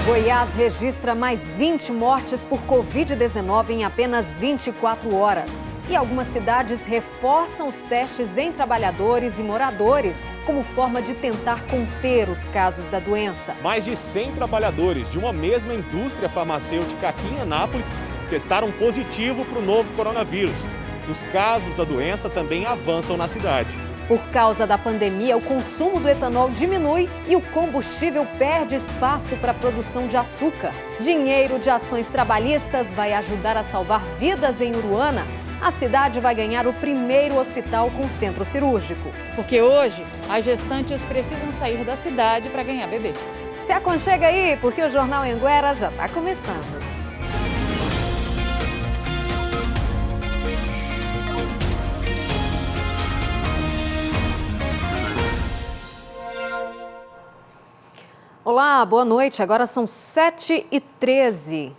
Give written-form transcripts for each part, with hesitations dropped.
Goiás registra mais 20 mortes por Covid-19 em apenas 24 horas. E algumas cidades reforçam os testes em trabalhadores e moradores como forma de tentar conter os casos da doença. Mais de 100 trabalhadores de uma mesma indústria farmacêutica aqui em Anápolis testaram positivo para o novo coronavírus. Os casos da doença também avançam na cidade. Por causa da pandemia, o consumo do etanol diminui e o combustível perde espaço para a produção de açúcar. Dinheiro de ações trabalhistas vai ajudar a salvar vidas em Uruana. A cidade vai ganhar o primeiro hospital com centro cirúrgico. Porque hoje, as gestantes precisam sair da cidade para ganhar bebê. Se aconchega aí, porque o Jornal Anhanguera já está começando. Olá, boa noite. Agora são 7h13.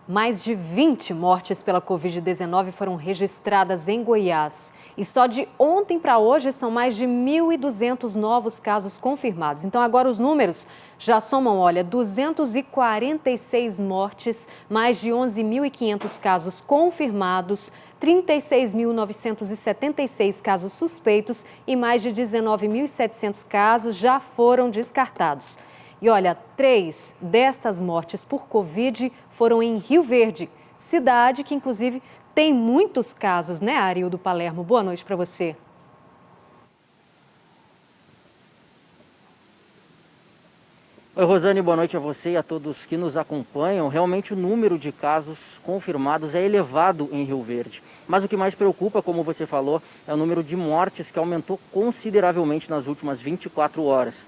Mais de 20 mortes pela Covid-19 foram registradas em Goiás. E só de ontem para hoje são mais de 1.200 novos casos confirmados. Então agora os números já somam, 246 mortes, mais de 11.500 casos confirmados, 36.976 casos suspeitos e mais de 19.700 casos já foram descartados. E olha, 3 destas mortes por Covid foram em Rio Verde, cidade que inclusive tem muitos casos, né, Arildo Palermo? Boa noite para você. Oi, Rosane, boa noite a você e a todos que nos acompanham. Realmente o número de casos confirmados é elevado em Rio Verde. Mas o que mais preocupa, como você falou, é o número de mortes que aumentou consideravelmente nas últimas 24 horas.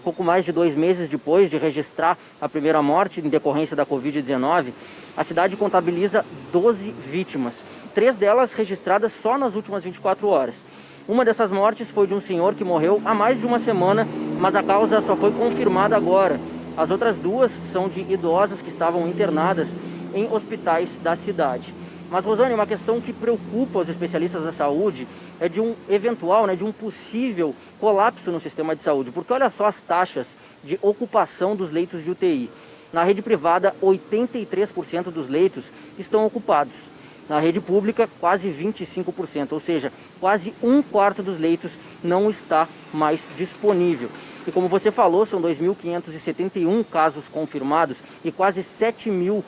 Pouco mais de 2 meses depois de registrar a primeira morte em decorrência da Covid-19, a cidade contabiliza 12 vítimas, 3 delas registradas só nas últimas 24 horas. Uma dessas mortes foi de um senhor que morreu há mais de uma semana, mas a causa só foi confirmada agora. As outras 2 são de idosas que estavam internadas em hospitais da cidade. Mas, Rosane, uma questão que preocupa os especialistas da saúde é de um eventual, de um possível colapso no sistema de saúde. Porque olha só as taxas de ocupação dos leitos de UTI. Na rede privada, 83% dos leitos estão ocupados. Na rede pública, quase 25%, ou seja, quase 1/4 dos leitos não está mais disponível. E como você falou, são 2.571 casos confirmados e quase 7.000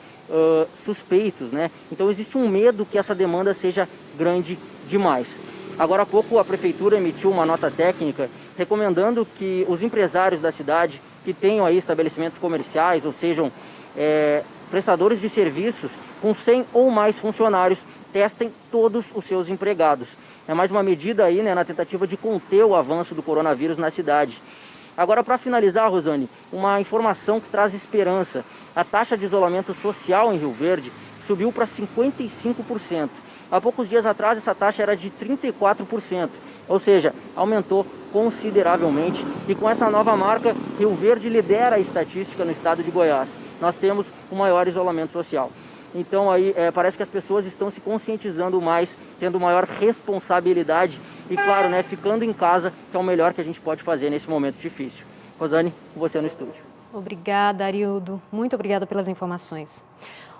suspeitos, né? Então existe um medo que essa demanda seja grande demais. Agora há pouco a prefeitura emitiu uma nota técnica recomendando que os empresários da cidade que tenham aí estabelecimentos comerciais ou sejam prestadores de serviços com 100 ou mais funcionários testem todos os seus empregados. É mais uma medida aí, né, na tentativa de conter o avanço do coronavírus na cidade. Agora, para finalizar, Rosane, uma informação que traz esperança. A taxa de isolamento social em Rio Verde subiu para 55%. Há poucos dias atrás, essa taxa era de 34%. Ou seja, aumentou consideravelmente. E com essa nova marca, Rio Verde lidera a estatística no estado de Goiás. Nós temos o maior isolamento social. Então aí parece que as pessoas estão se conscientizando mais, tendo maior responsabilidade e, claro, né, ficando em casa, que é o melhor que a gente pode fazer nesse momento difícil. Rosane, com você no estúdio. Obrigada, Arildo. Muito obrigada pelas informações.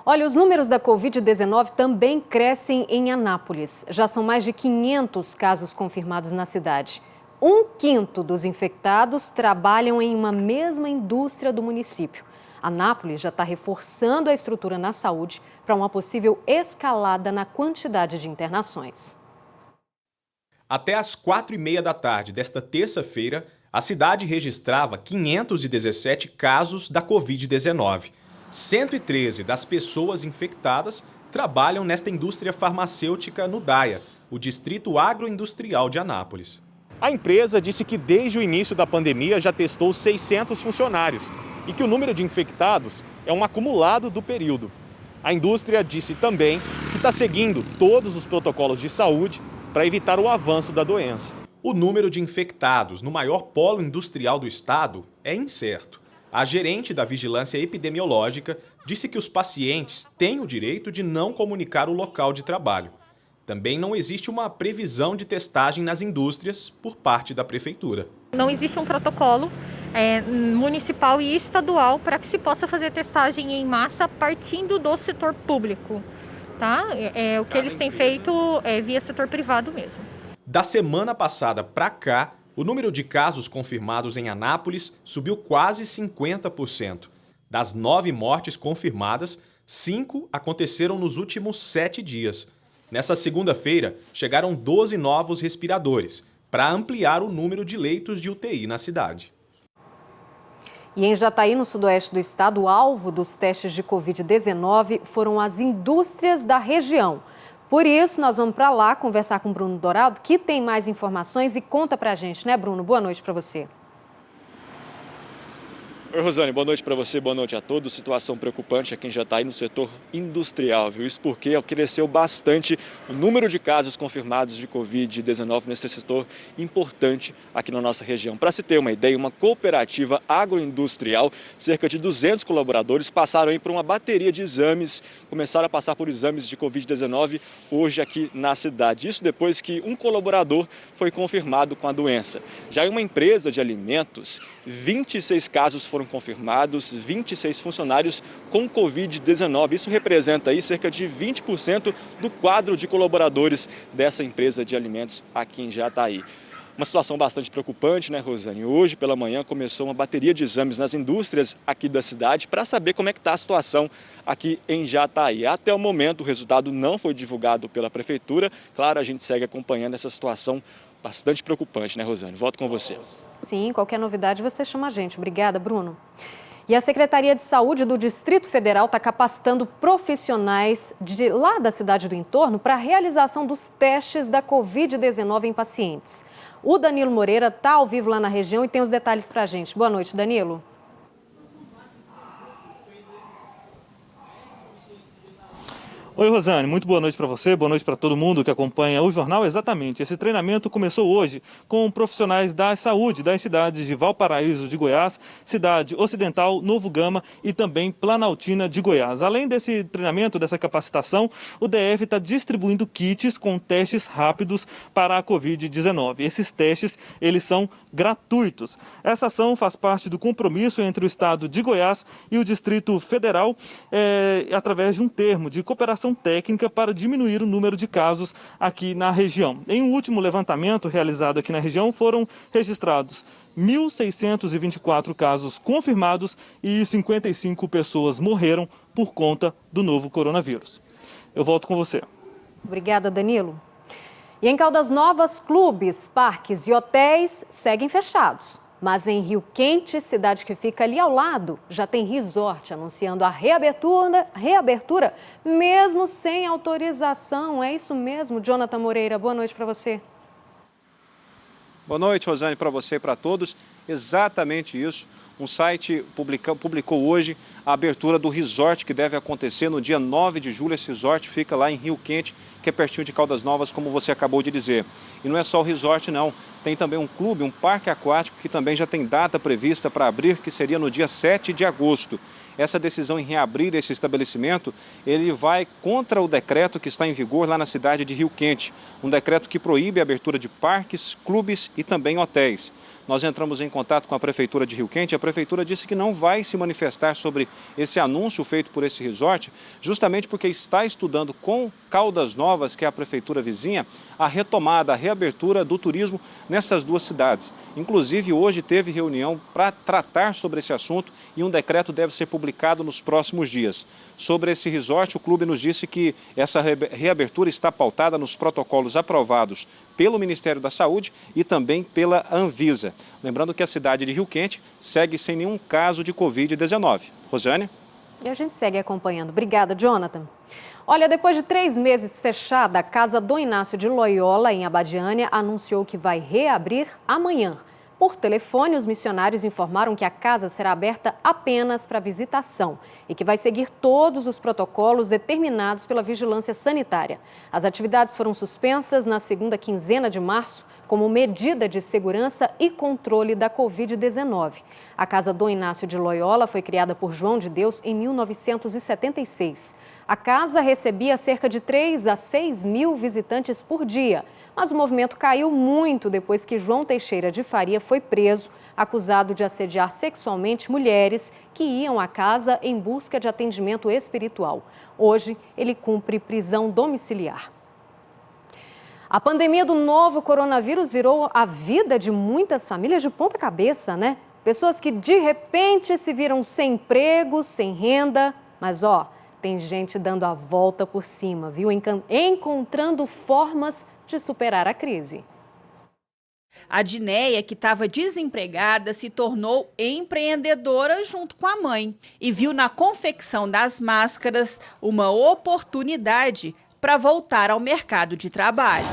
Olha, os números da Covid-19 também crescem em Anápolis. Já são mais de 500 casos confirmados na cidade. 1/5 dos infectados trabalham em uma mesma indústria do município. Anápolis já está reforçando a estrutura na saúde para uma possível escalada na quantidade de internações. Até às 4h30 da tarde desta terça-feira, a cidade registrava 517 casos da Covid-19. 113 das pessoas infectadas trabalham nesta indústria farmacêutica no DAIA, o Distrito Agroindustrial de Anápolis. A empresa disse que desde o início da pandemia já testou 600 funcionários e que o número de infectados é um acumulado do período. A indústria disse também que está seguindo todos os protocolos de saúde para evitar o avanço da doença. O número de infectados no maior polo industrial do estado é incerto. A gerente da Vigilância Epidemiológica disse que os pacientes têm o direito de não comunicar o local de trabalho. Também não existe uma previsão de testagem nas indústrias por parte da prefeitura. Não existe um protocolo municipal e estadual para que se possa fazer testagem em massa partindo do setor público, tá? O que eles têm feito é via setor privado mesmo. Da semana passada para cá, o número de casos confirmados em Anápolis subiu quase 50%. Das 9 mortes confirmadas, 5 aconteceram nos últimos 7 dias. Nessa segunda-feira, chegaram 12 novos respiradores, para ampliar o número de leitos de UTI na cidade. E em Jataí, no sudoeste do estado, o alvo dos testes de Covid-19 foram as indústrias da região. Por isso, nós vamos para lá conversar com o Bruno Doraldo, que tem mais informações e conta para a gente, né, Bruno? Boa noite para você. Oi, Rosane, boa noite para você, boa noite a todos. Situação preocupante aqui em Jataí no setor industrial, viu? Isso porque cresceu bastante o número de casos confirmados de Covid-19 nesse setor importante aqui na nossa região. Para se ter uma ideia, uma cooperativa agroindustrial, cerca de 200 colaboradores passaram aí por uma bateria de exames, começaram a passar por exames de Covid-19 hoje aqui na cidade. Isso depois que um colaborador foi confirmado com a doença. Já em uma empresa de alimentos, 26 casos foram confirmados, 26 funcionários com Covid-19. Isso representa aí cerca de 20% do quadro de colaboradores dessa empresa de alimentos aqui em Jataí. Uma situação bastante preocupante, né, Rosane? Hoje pela manhã começou uma bateria de exames nas indústrias aqui da cidade para saber como é que está a situação aqui em Jataí. Até o momento o resultado não foi divulgado pela prefeitura. Claro, a gente segue acompanhando essa situação bastante preocupante, né, Rosane? Volto com você. Sim, qualquer novidade você chama a gente. Obrigada, Bruno. E a Secretaria de Saúde do Distrito Federal está capacitando profissionais de lá da cidade do entorno para a realização dos testes da Covid-19 em pacientes. O Danilo Moreira está ao vivo lá na região e tem os detalhes para a gente. Boa noite, Danilo. Oi, Rosane, muito boa noite para você, boa noite para todo mundo que acompanha o jornal. Exatamente, esse treinamento começou hoje com profissionais da saúde das cidades de Valparaíso de Goiás, Cidade Ocidental, Novo Gama e também Planaltina de Goiás. Além desse treinamento, dessa capacitação, o DF está distribuindo kits com testes rápidos para a Covid-19. Esses testes, eles são gratuitos. Essa ação faz parte do compromisso entre o Estado de Goiás e o Distrito Federal, através de um termo de cooperação técnica para diminuir o número de casos aqui na região. Em um último levantamento realizado aqui na região, foram registrados 1.624 casos confirmados e 55 pessoas morreram por conta do novo coronavírus. Eu volto com você. Obrigada, Danilo. E em Caldas Novas, clubes, parques e hotéis seguem fechados. Mas em Rio Quente, cidade que fica ali ao lado, já tem resort anunciando a reabertura mesmo sem autorização. É isso mesmo, Jonathan Moreira. Boa noite para você. Boa noite, Rosane, para você e para todos. Exatamente isso. Um site publicou hoje a abertura do resort que deve acontecer no dia 9 de julho. Esse resort fica lá em Rio Quente, que é pertinho de Caldas Novas, como você acabou de dizer. E não é só o resort, não. Tem também um clube, um parque aquático, que também já tem data prevista para abrir, que seria no dia 7 de agosto. Essa decisão em reabrir esse estabelecimento, ele vai contra o decreto que está em vigor lá na cidade de Rio Quente. Um decreto que proíbe a abertura de parques, clubes e também hotéis. Nós entramos em contato com a Prefeitura de Rio Quente. A Prefeitura disse que não vai se manifestar sobre esse anúncio feito por esse resort, justamente porque está estudando com Caldas Novas, que é a Prefeitura vizinha, a retomada, a reabertura do turismo nessas duas cidades. Inclusive, hoje teve reunião para tratar sobre esse assunto e um decreto deve ser publicado nos próximos dias. Sobre esse resort, o clube nos disse que essa reabertura está pautada nos protocolos aprovados pelo Ministério da Saúde e também pela Anvisa. Lembrando que a cidade de Rio Quente segue sem nenhum caso de Covid-19. Rosane? E a gente segue acompanhando. Obrigada, Jonathan. Olha, depois de 3 meses fechada, a Casa Dom Inácio de Loyola, em Abadiânia, anunciou que vai reabrir amanhã. Por telefone, os missionários informaram que a casa será aberta apenas para visitação e que vai seguir todos os protocolos determinados pela vigilância sanitária. As atividades foram suspensas na segunda quinzena de março como medida de segurança e controle da Covid-19. A Casa Dom Inácio de Loyola foi criada por João de Deus em 1976. A casa recebia cerca de 3 a 6 mil visitantes por dia, Mas o movimento caiu muito depois que João Teixeira de Faria foi preso, acusado de assediar sexualmente mulheres que iam à casa em busca de atendimento espiritual. Hoje, ele cumpre prisão domiciliar. A pandemia do novo coronavírus virou a vida de muitas famílias de ponta cabeça, né? Pessoas que de repente se viram sem emprego, sem renda, mas tem gente dando a volta por cima, viu? Encontrando formas de superar a crise. A Dinéia, que estava desempregada, se tornou empreendedora junto com a mãe e viu na confecção das máscaras uma oportunidade para voltar ao mercado de trabalho.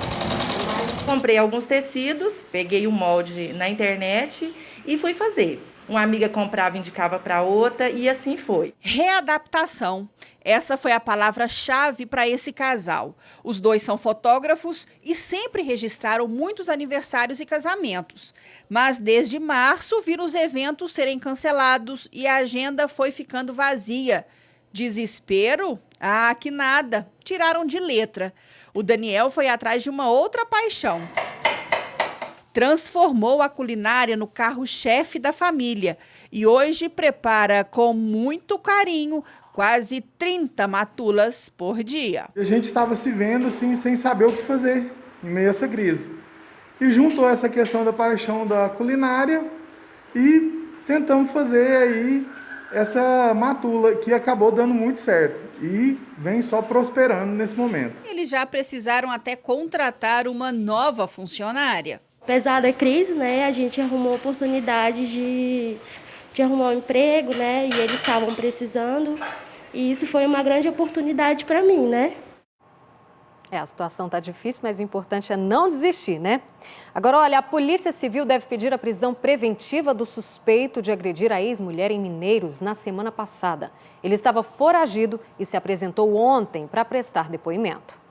Comprei alguns tecidos, peguei o molde na internet e fui fazer. Uma amiga comprava, indicava para outra e assim foi. Readaptação. Essa foi a palavra-chave para esse casal. Os dois são fotógrafos e sempre registraram muitos aniversários e casamentos. Mas desde março viram os eventos serem cancelados e a agenda foi ficando vazia. Desespero? Ah, que nada. Tiraram de letra. O Daniel foi atrás de uma outra paixão. Transformou a culinária no carro-chefe da família e hoje prepara com muito carinho quase 30 matulas por dia. A gente estava se vendo assim, sem saber o que fazer em meio a essa crise. E juntou essa questão da paixão da culinária e tentamos fazer aí essa matula que acabou dando muito certo e vem só prosperando nesse momento. Eles já precisaram até contratar uma nova funcionária. Apesar da crise, né, a gente arrumou a oportunidade de arrumar um emprego, né, e eles estavam precisando, e isso foi uma grande oportunidade para mim, né. A situação está difícil, mas o importante é não desistir, né? Agora, olha, a Polícia Civil deve pedir a prisão preventiva do suspeito de agredir a ex-mulher em Mineiros na semana passada. Ele estava foragido e se apresentou ontem para prestar depoimento.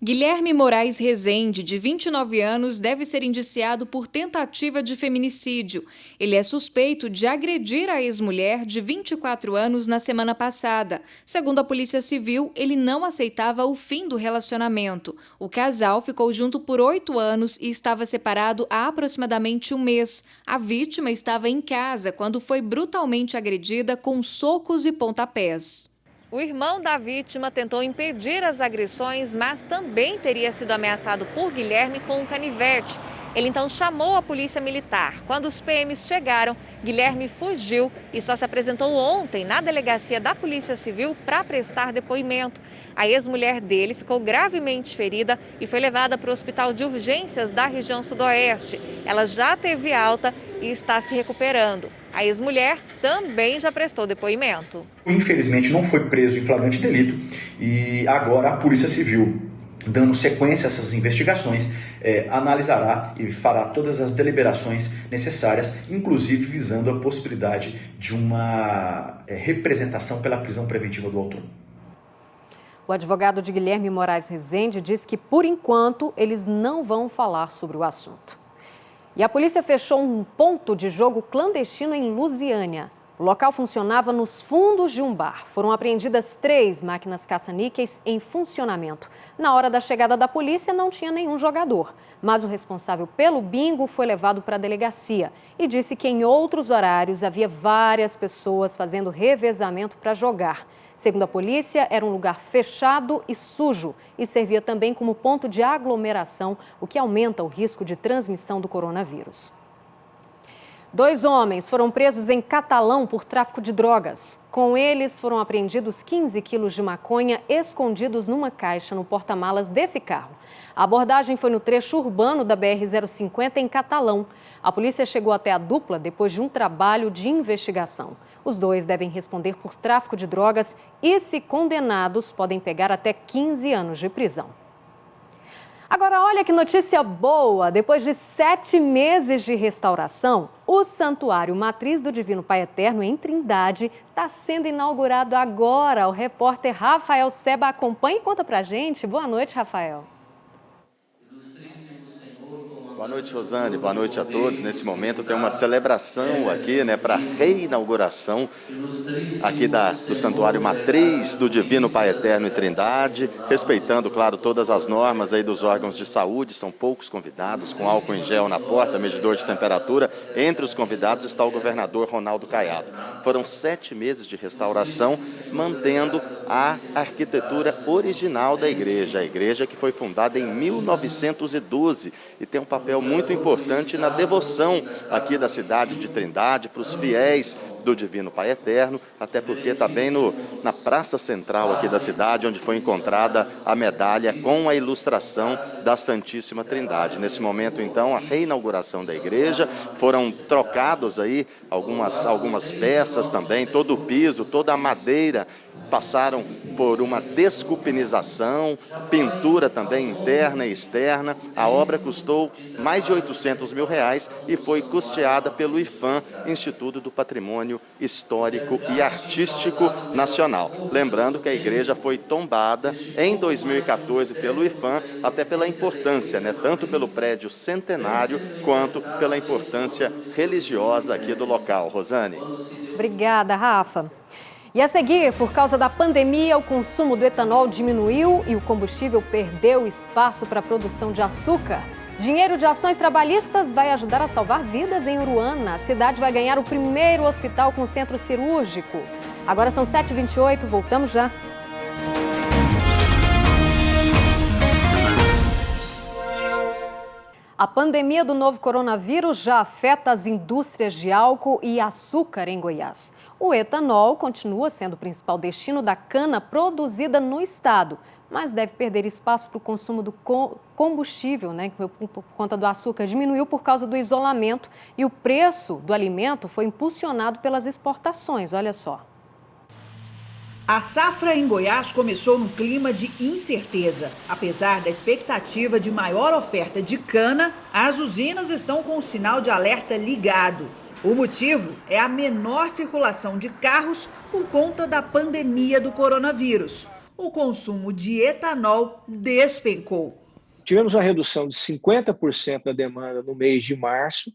Guilherme Moraes Rezende, de 29 anos, deve ser indiciado por tentativa de feminicídio. Ele é suspeito de agredir a ex-mulher de 24 anos na semana passada. Segundo a Polícia Civil, ele não aceitava o fim do relacionamento. O casal ficou junto por 8 anos e estava separado há aproximadamente um mês. A vítima estava em casa quando foi brutalmente agredida com socos e pontapés. O irmão da vítima tentou impedir as agressões, mas também teria sido ameaçado por Guilherme com um canivete. Ele então chamou a polícia militar. Quando os PMs chegaram, Guilherme fugiu e só se apresentou ontem na delegacia da Polícia Civil para prestar depoimento. A ex-mulher dele ficou gravemente ferida e foi levada para o hospital de urgências da região sudoeste. Ela já teve alta e está se recuperando. A ex-mulher também já prestou depoimento. Infelizmente não foi preso em flagrante delito e agora a Polícia Civil, dando sequência a essas investigações, analisará e fará todas as deliberações necessárias, inclusive visando a possibilidade de uma representação pela prisão preventiva do autor. O advogado de Guilherme Moraes Rezende diz que, por enquanto, eles não vão falar sobre o assunto. E a polícia fechou um ponto de jogo clandestino em Lusiânia. O local funcionava nos fundos de um bar. Foram apreendidas 3 máquinas caça-níqueis em funcionamento. Na hora da chegada da polícia, não tinha nenhum jogador. Mas o responsável pelo bingo foi levado para a delegacia e disse que em outros horários havia várias pessoas fazendo revezamento para jogar. Segundo a polícia, era um lugar fechado e sujo e servia também como ponto de aglomeração, o que aumenta o risco de transmissão do coronavírus. 2 homens foram presos em Catalão por tráfico de drogas. Com eles, foram apreendidos 15 quilos de maconha escondidos numa caixa no porta-malas desse carro. A abordagem foi no trecho urbano da BR-050 em Catalão. A polícia chegou até a dupla depois de um trabalho de investigação. Os 2 devem responder por tráfico de drogas e, se condenados, podem pegar até 15 anos de prisão. Agora, olha que notícia boa! Depois de 7 meses de restauração, o Santuário Matriz do Divino Pai Eterno, em Trindade, está sendo inaugurado agora. O repórter Rafael Seba acompanha e conta pra gente. Boa noite, Rafael. Boa noite, Rosane. Boa noite a todos. Nesse momento tem uma celebração aqui, para a reinauguração aqui do Santuário Matriz do Divino Pai Eterno e Trindade, respeitando, claro, todas as normas aí dos órgãos de saúde. São poucos convidados, com álcool em gel na porta, medidor de temperatura. Entre os convidados está o governador Ronaldo Caiado. Foram 7 meses de restauração, mantendo a arquitetura original da igreja. A igreja que foi fundada em 1912 e tem um papel muito importante na devoção aqui da cidade de Trindade para os fiéis do Divino Pai Eterno, até porque está bem na praça central aqui da cidade, onde foi encontrada a medalha com a ilustração da Santíssima Trindade. Nesse momento, então, a reinauguração da igreja, foram trocados aí algumas peças também, todo o piso, toda a madeira, passaram por uma desculpinização, pintura também interna e externa. A obra custou mais de R$800 mil e foi custeada pelo IPHAN, Instituto do Patrimônio Histórico e Artístico Nacional. Lembrando que a igreja foi tombada em 2014 pelo IPHAN, até pela importância, tanto pelo prédio centenário quanto pela importância religiosa aqui do local. Rosane. Obrigada, Rafa. E a seguir, por causa da pandemia, o consumo do etanol diminuiu e o combustível perdeu espaço para a produção de açúcar. Dinheiro de ações trabalhistas vai ajudar a salvar vidas em Uruana. A cidade vai ganhar o primeiro hospital com centro cirúrgico. Agora são 7h28, voltamos já. A pandemia do novo coronavírus já afeta as indústrias de álcool e açúcar em Goiás. O etanol continua sendo o principal destino da cana produzida no estado, mas deve perder espaço para o consumo do combustível, que por conta do açúcar diminuiu por causa do isolamento e o preço do alimento foi impulsionado pelas exportações, olha só. A safra em Goiás começou num clima de incerteza. Apesar da expectativa de maior oferta de cana, as usinas estão com o sinal de alerta ligado. O motivo é a menor circulação de carros por conta da pandemia do coronavírus. O consumo de etanol despencou. Tivemos uma redução de 50% da demanda no mês de março,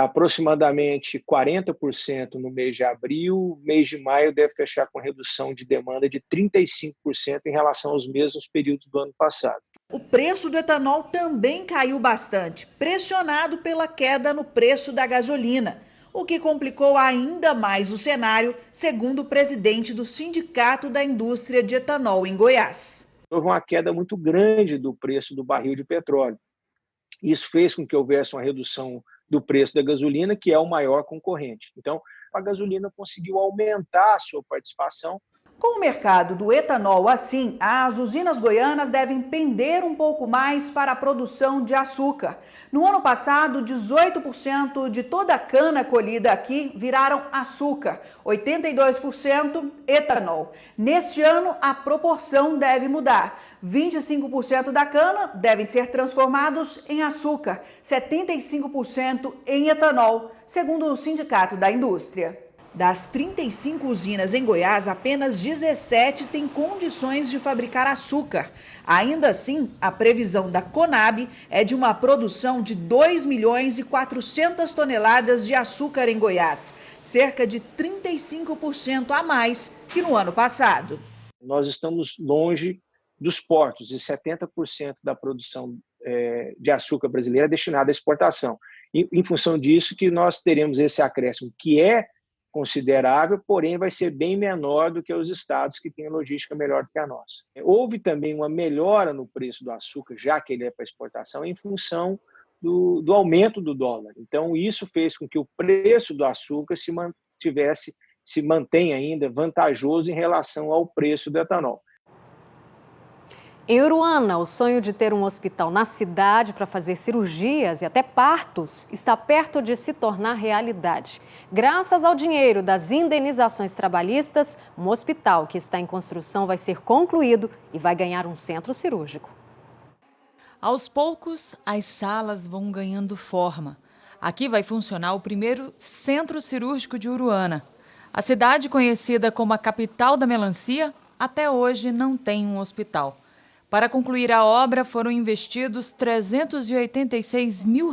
aproximadamente 40% no mês de abril. Mês de maio deve fechar com redução de demanda de 35% em relação aos mesmos períodos do ano passado. O preço do etanol também caiu bastante, pressionado pela queda no preço da gasolina, o que complicou ainda mais o cenário, segundo o presidente do Sindicato da Indústria de Etanol em Goiás. Houve uma queda muito grande do preço do barril de petróleo. Isso fez com que houvesse uma redução do preço da gasolina, que é o maior concorrente. Então, a gasolina conseguiu aumentar a sua participação. Com o mercado do etanol assim, as usinas goianas devem pender um pouco mais para a produção de açúcar. No ano passado, 18% de toda a cana colhida aqui viraram açúcar, 82% etanol. Neste ano, a proporção deve mudar. 25% da cana devem ser transformados em açúcar, 75% em etanol, segundo o Sindicato da Indústria. Das 35 usinas em Goiás, apenas 17 têm condições de fabricar açúcar. Ainda assim, a previsão da Conab é de uma produção de 2.400.000 toneladas de açúcar em Goiás, cerca de 35% a mais que no ano passado. Nós estamos longe dos portos e 70% da produção de açúcar brasileira é destinada à exportação. E, em função disso, que nós teremos esse acréscimo, que é considerável, porém vai ser bem menor do que os estados que têm logística melhor do que a nossa. Houve também uma melhora no preço do açúcar, já que ele é para exportação, em função do aumento do dólar. Então, isso fez com que o preço do açúcar se mantenha ainda vantajoso em relação ao preço do etanol. Em Uruana, o sonho de ter um hospital na cidade para fazer cirurgias e até partos está perto de se tornar realidade. Graças ao dinheiro das indenizações trabalhistas, um hospital que está em construção vai ser concluído e vai ganhar um centro cirúrgico. Aos poucos, as salas vão ganhando forma. Aqui vai funcionar o primeiro centro cirúrgico de Uruana. A cidade, conhecida como a capital da melancia, até hoje não tem um hospital. Para concluir a obra, foram investidos R$ 386 mil.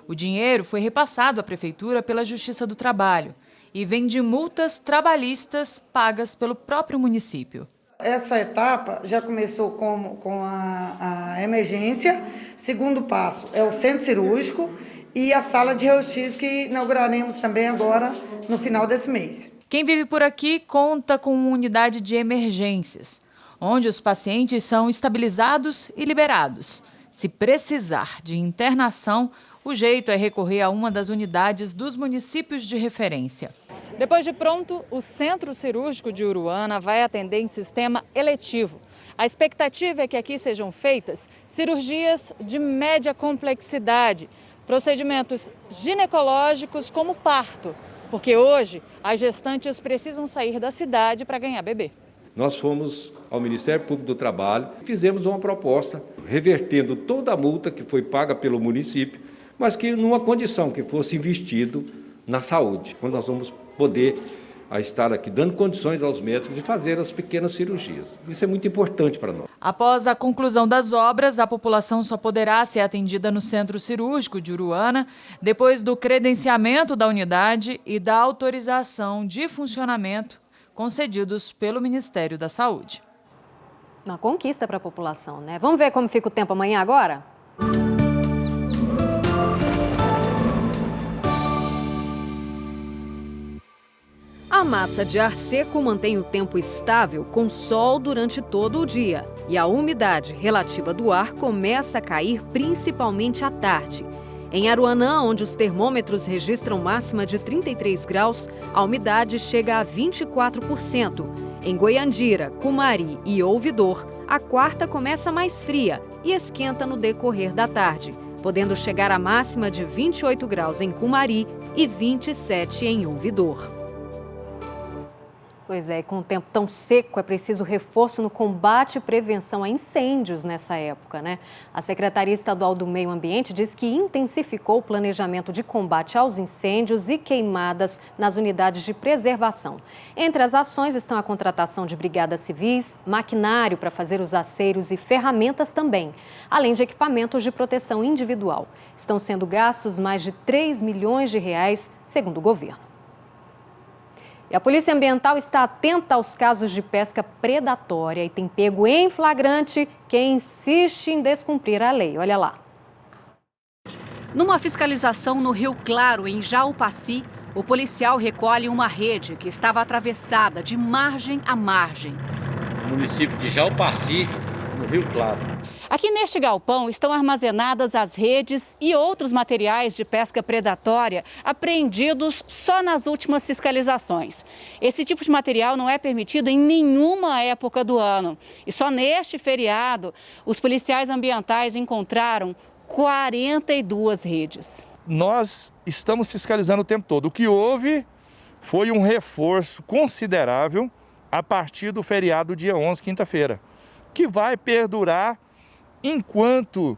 O dinheiro foi repassado à Prefeitura pela Justiça do Trabalho e vem de multas trabalhistas pagas pelo próprio município. Essa etapa já começou com a emergência. Segundo passo é o centro cirúrgico e a sala de raio-x que inauguraremos também agora no final desse mês. Quem vive por aqui conta com uma unidade de emergências, onde os pacientes são estabilizados e liberados. Se precisar de internação, o jeito é recorrer a uma das unidades dos municípios de referência. Depois de pronto, o Centro Cirúrgico de Uruana vai atender em sistema eletivo. A expectativa é que aqui sejam feitas cirurgias de média complexidade, procedimentos ginecológicos como parto, porque hoje as gestantes precisam sair da cidade para ganhar bebê. Nós fomos ao Ministério Público do Trabalho e fizemos uma proposta revertendo toda a multa que foi paga pelo município, mas que numa condição que fosse investido na saúde, quando nós vamos poder estar aqui dando condições aos médicos de fazer as pequenas cirurgias. Isso é muito importante para nós. Após a conclusão das obras, a população só poderá ser atendida no Centro Cirúrgico de Uruana depois do credenciamento da unidade e da autorização de funcionamento concedidos pelo Ministério da Saúde. Uma conquista para a população, né? Vamos ver como fica o tempo amanhã agora? A massa de ar seco mantém o tempo estável com sol durante todo o dia e a umidade relativa do ar começa a cair principalmente à tarde. Em Aruanã, onde os termômetros registram máxima de 33 graus, a umidade chega a 24%. Em Goiandira, Cumari e Ouvidor, a quarta começa mais fria e esquenta no decorrer da tarde, podendo chegar a máxima de 28 graus em Cumari e 27 em Ouvidor. Pois é, com o tempo tão seco, é preciso reforço no combate e prevenção a incêndios nessa época, né? A Secretaria Estadual do Meio Ambiente diz que intensificou o planejamento de combate aos incêndios e queimadas nas unidades de preservação. Entre as ações estão a contratação de brigadas civis, maquinário para fazer os aceiros e ferramentas também, além de equipamentos de proteção individual. Estão sendo gastos mais de 3 milhões de reais, segundo o governo. E a Polícia Ambiental está atenta aos casos de pesca predatória e tem pego em flagrante quem insiste em descumprir a lei. Olha lá. Numa fiscalização no Rio Claro, em Jaupaci, o policial recolhe uma rede que estava atravessada de margem a margem. No município de Jaupaci, no Rio Claro. Aqui neste galpão estão armazenadas as redes e outros materiais de pesca predatória apreendidos só nas últimas fiscalizações. Esse tipo de material não é permitido em nenhuma época do ano. E só neste feriado, os policiais ambientais encontraram 42 redes. Nós estamos fiscalizando o tempo todo. O que houve foi um reforço considerável a partir do feriado dia 11, quinta-feira, que vai perdurar enquanto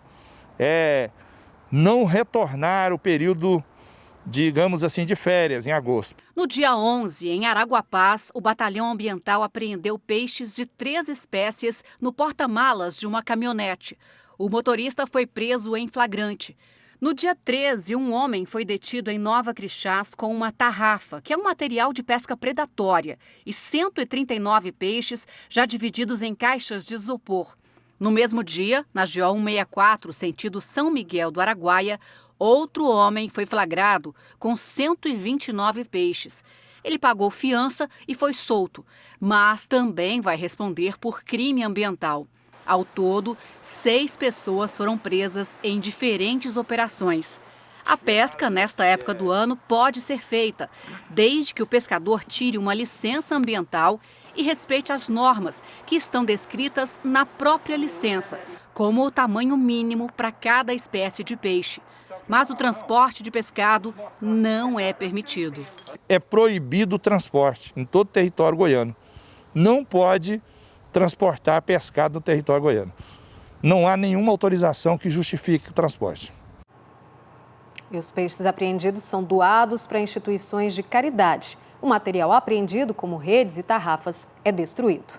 não retornar o período, digamos assim, de férias, em agosto. No dia 11, em Araguapaz, o Batalhão Ambiental apreendeu peixes de 3 espécies no porta-malas de uma caminhonete. O motorista foi preso em flagrante. No dia 13, um homem foi detido em Nova Crixás com uma tarrafa, que é um material de pesca predatória, e 139 peixes já divididos em caixas de isopor. No mesmo dia, na GO 164, sentido São Miguel do Araguaia, outro homem foi flagrado com 129 peixes. Ele pagou fiança e foi solto, mas também vai responder por crime ambiental. Ao todo, 6 pessoas foram presas em diferentes operações. A pesca, nesta época do ano, pode ser feita, desde que o pescador tire uma licença ambiental e respeite as normas que estão descritas na própria licença, como o tamanho mínimo para cada espécie de peixe. Mas o transporte de pescado não é permitido. É proibido o transporte em todo o território goiano. Não pode transportar pescado no território goiano. Não há nenhuma autorização que justifique o transporte. E os peixes apreendidos são doados para instituições de caridade. O material apreendido, como redes e tarrafas, é destruído.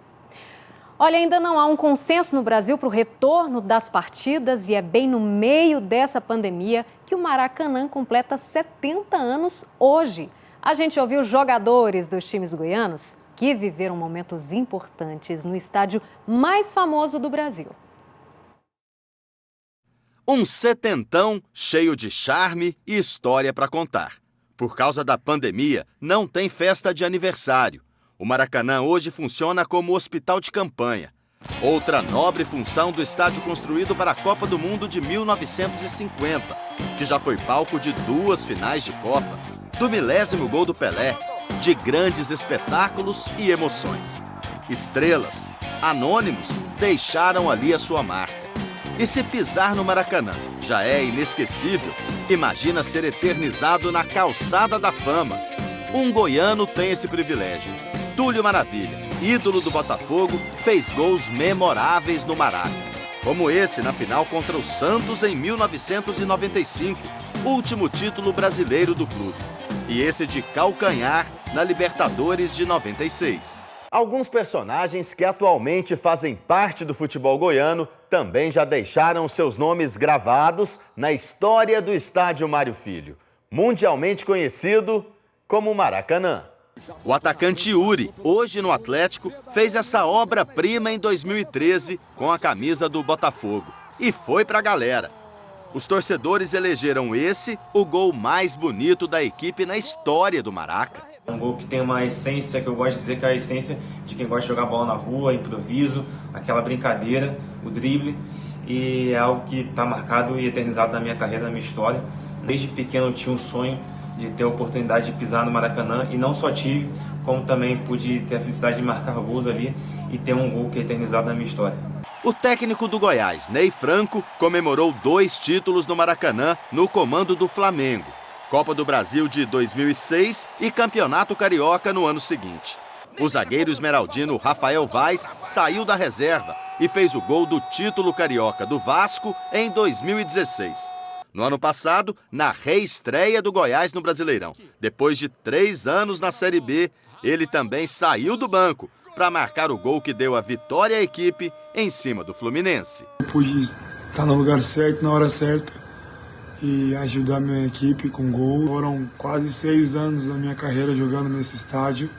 Olha, ainda não há um consenso no Brasil para o retorno das partidas e é bem no meio dessa pandemia que o Maracanã completa 70 anos hoje. A gente ouviu jogadores dos times goianos que viveram momentos importantes no estádio mais famoso do Brasil. Um setentão cheio de charme e história para contar. Por causa da pandemia, não tem festa de aniversário. O Maracanã hoje funciona como hospital de campanha. Outra nobre função do estádio construído para a Copa do Mundo de 1950, que já foi palco de 2 finais de Copa, do milésimo gol do Pelé, de grandes espetáculos e emoções. Estrelas, anônimos, deixaram ali a sua marca. E se pisar no Maracanã já é inesquecível, imagina ser eternizado na calçada da fama. Um goiano tem esse privilégio. Túlio Maravilha, ídolo do Botafogo, fez gols memoráveis no Maraca. Como esse na final contra o Santos em 1995, último título brasileiro do clube. E esse de calcanhar na Libertadores de 96. Alguns personagens que atualmente fazem parte do futebol goiano também já deixaram seus nomes gravados na história do Estádio Mário Filho, mundialmente conhecido como Maracanã. O atacante Yuri, hoje no Atlético, fez essa obra-prima em 2013 com a camisa do Botafogo e foi pra galera. Os torcedores elegeram esse o gol mais bonito da equipe na história do Maraca. É um gol que tem uma essência, que eu gosto de dizer que é a essência de quem gosta de jogar bola na rua, improviso, aquela brincadeira, o drible, e é algo que está marcado e eternizado na minha carreira, na minha história. Desde pequeno eu tinha um sonho de ter a oportunidade de pisar no Maracanã, e não só tive, como também pude ter a felicidade de marcar gols ali e ter um gol que é eternizado na minha história. O técnico do Goiás, Ney Franco, comemorou 2 títulos no Maracanã no comando do Flamengo. Copa do Brasil de 2006 e Campeonato Carioca no ano seguinte. O zagueiro esmeraldino Rafael Vaz saiu da reserva e fez o gol do título carioca do Vasco em 2016. No ano passado, na reestreia do Goiás no Brasileirão, depois de 3 anos na Série B, ele também saiu do banco para marcar o gol que deu a vitória à equipe em cima do Fluminense. Eu pude estar no lugar certo, na hora certa, e ajudar minha equipe com gol. Foram quase 6 anos da minha carreira jogando nesse estádio,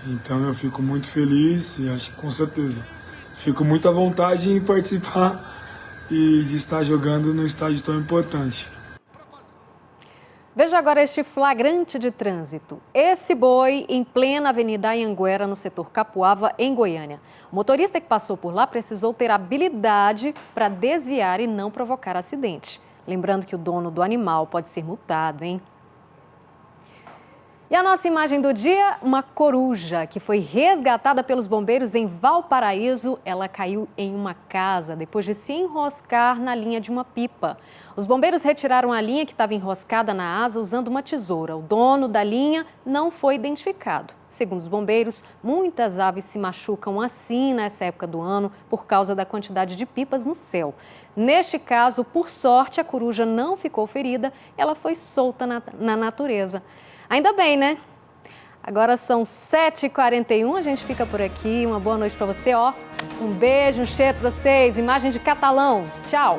então eu fico muito feliz e acho que com certeza fico muito à vontade em participar e de estar jogando num estádio tão importante. Veja agora este flagrante de trânsito. Esse boi em plena Avenida Anhanguera, no setor Capuava, em Goiânia. O motorista que passou por lá precisou ter habilidade para desviar e não provocar acidente. Lembrando que o dono do animal pode ser multado, hein? E a nossa imagem do dia, uma coruja que foi resgatada pelos bombeiros em Valparaíso. Ela caiu em uma casa depois de se enroscar na linha de uma pipa. Os bombeiros retiraram a linha que estava enroscada na asa usando uma tesoura. O dono da linha não foi identificado. Segundo os bombeiros, muitas aves se machucam assim nessa época do ano por causa da quantidade de pipas no céu. Neste caso, por sorte, a coruja não ficou ferida, ela foi solta na natureza. Ainda bem, né? Agora são 7h41, a gente fica por aqui. Uma boa noite para você, ó. Um beijo, um cheiro para vocês. Imagem de Catalão. Tchau.